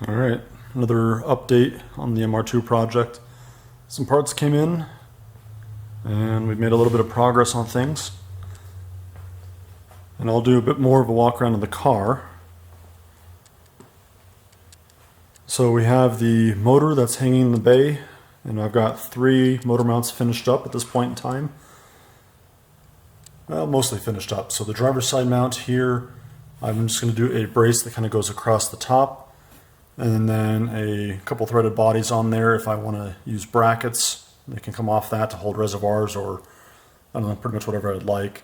Alright, another update on the MR2 project. Some parts came in and we've made a little bit of progress on things. And I'll do a bit more of a walk around of the car. So we have the motor that's hanging in the bay, and I've got 3 motor mounts finished up at this point in time. Well, mostly finished up. So the driver's side mount here, I'm just going to do a brace that kind of goes across the top. And then a couple threaded bodies on there if I want to use brackets. They can come off that to hold reservoirs or, I don't know, pretty much whatever I'd like.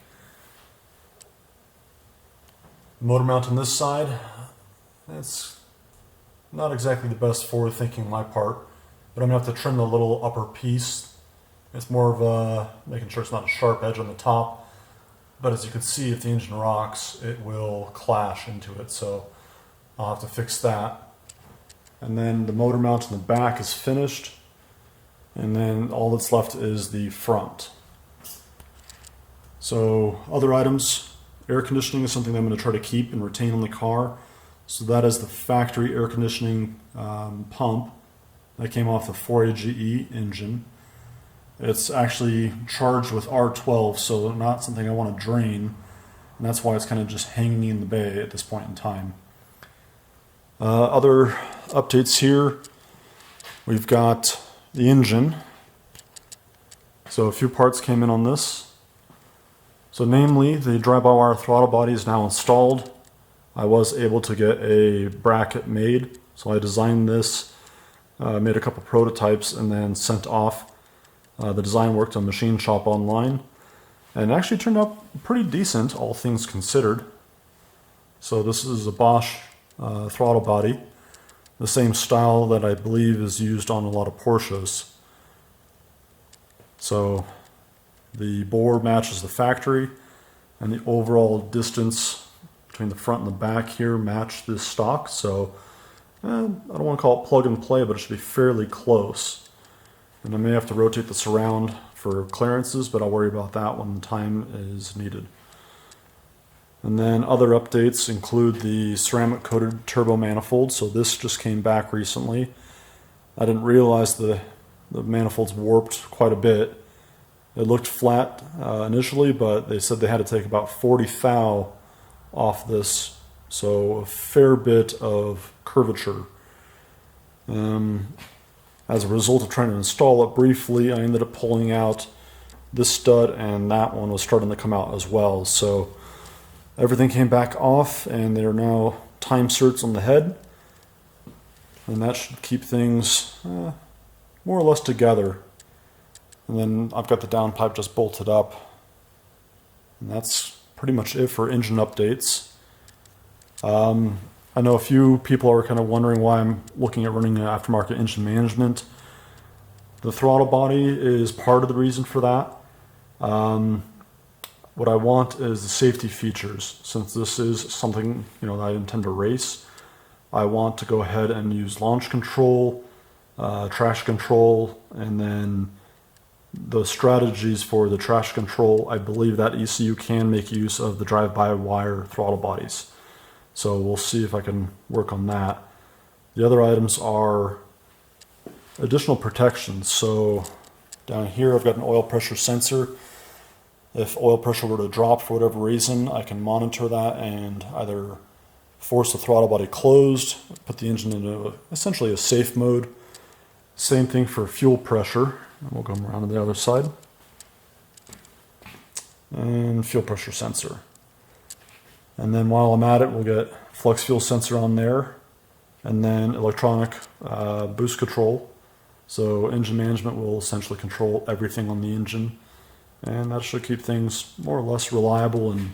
Motor mount on this side, it's not exactly the best forward thinking on my part, but I'm going to have to trim the little upper piece. It's more of a, making sure it's not a sharp edge on the top, but as you can see, if the engine rocks, it will clash into it, so I'll have to fix that. And then the motor mount in the back is finished, and then all that's left is the front. So other items, air conditioning is something that I'm going to try to keep and retain on the car. So that is the factory air conditioning pump that came off the 4AGE engine. It's actually charged with R12, so not something I want to drain, and that's why it's kind of just hanging in the bay at this point in time. Other updates here, we've got the engine. So a few parts came in on this. So namely, the drive-by-wire throttle body is now installed. I was able to get a bracket made, so I designed this, made a couple prototypes, and then sent off. The design worked on Machine Shop online, and it actually turned out pretty decent, all things considered. So this is a Bosch throttle body, the same style that I believe is used on a lot of Porsches. So the bore matches the factory, and the overall distance between the front and the back here match this stock. So I don't want to call it plug and play, but it should be fairly close. And I may have to rotate this around for clearances, but I'll worry about that when the time is needed. And then other updates include the ceramic coated turbo manifold. So this just came back recently. I didn't realize the manifold's warped quite a bit. It looked flat initially, but they said they had to take about 40 thou off this. So a fair bit of curvature. As a result of trying to install it briefly, I ended up pulling out this stud, and that one was starting to come out as well. So everything came back off, and there are now time certs on the head, and that should keep things more or less together. And then I've got the downpipe just bolted up, and that's pretty much it for engine updates. I know a few people are kind of wondering why I'm looking at running an aftermarket engine management. The throttle body is part of the reason for that. What I want is the safety features. Since this is something that I intend to race, I want to go ahead and use launch control, traction control, and then the strategies for the traction control. I believe that ECU can make use of the drive-by-wire throttle bodies. So we'll see if I can work on that. The other items are additional protections. So down here I've got an oil pressure sensor. If oil pressure were to drop for whatever reason, I can monitor that and either force the throttle body closed, put the engine into essentially a safe mode. Same thing for fuel pressure. We'll go around to the other side. And fuel pressure sensor. And then while I'm at it, we'll get flex fuel sensor on there, and then electronic boost control. So engine management will essentially control everything on the engine, and that should keep things more or less reliable, and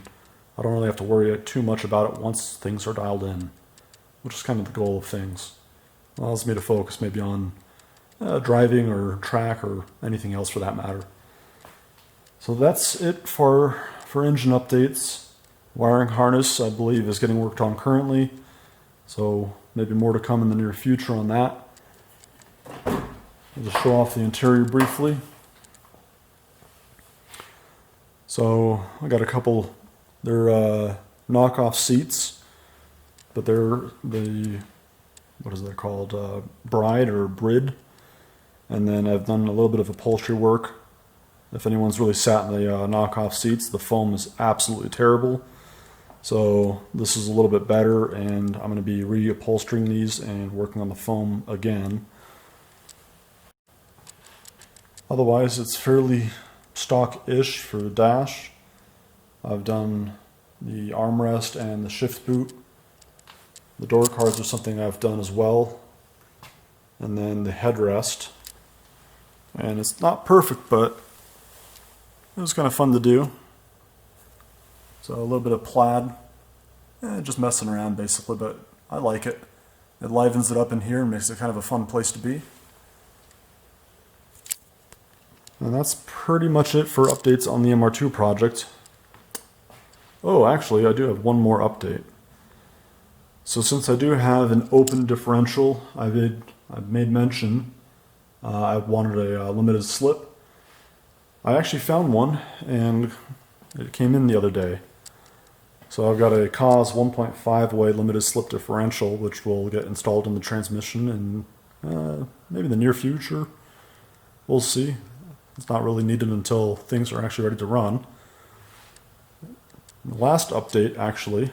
I don't really have to worry too much about it once things are dialed in, which is kind of the goal of things. It allows me to focus maybe on driving or track or anything else for that matter. So that's it for engine updates. Wiring harness, I believe, is getting worked on currently, so maybe more to come in the near future on that. I'll just show off the interior briefly. So I got a couple, they're knockoff seats, but they're the what is that called, bride or brid. And then I've done a little bit of upholstery work. If anyone's really sat in the knockoff seats, the foam is absolutely terrible. So this is a little bit better, and I'm going to be reupholstering these and working on the foam again. Otherwise, it's fairly stock-ish for the dash. I've done the armrest and the shift boot. The door cards are something I've done as well. And then the headrest. And it's not perfect, but it was kind of fun to do. So a little bit of plaid, just messing around basically, but I like it. It livens it up in here and makes it kind of a fun place to be. And that's pretty much it for updates on the MR2 project. Oh, actually, I do have one more update. So since I do have an open differential, I've made mention I wanted a limited slip. I actually found one, and it came in the other day. So I've got a COS 1.5 way limited slip differential, which will get installed in the transmission in maybe the near future. We'll see. It's not really needed until things are actually ready to run. The last update, actually,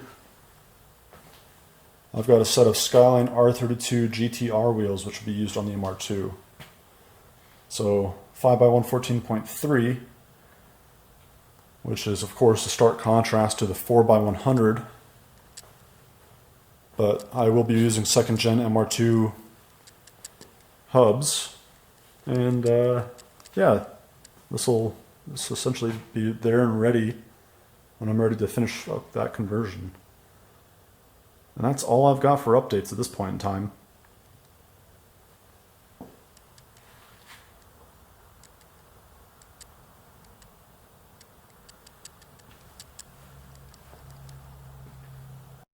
I've got a set of Skyline R32 GTR wheels which will be used on the MR2. So 5x114.3, which is of course a stark contrast to the 4x100, but I will be using 2nd gen MR2 hubs, and yeah, this will essentially be there and ready when I'm ready to finish up that conversion. And that's all I've got for updates at this point in time.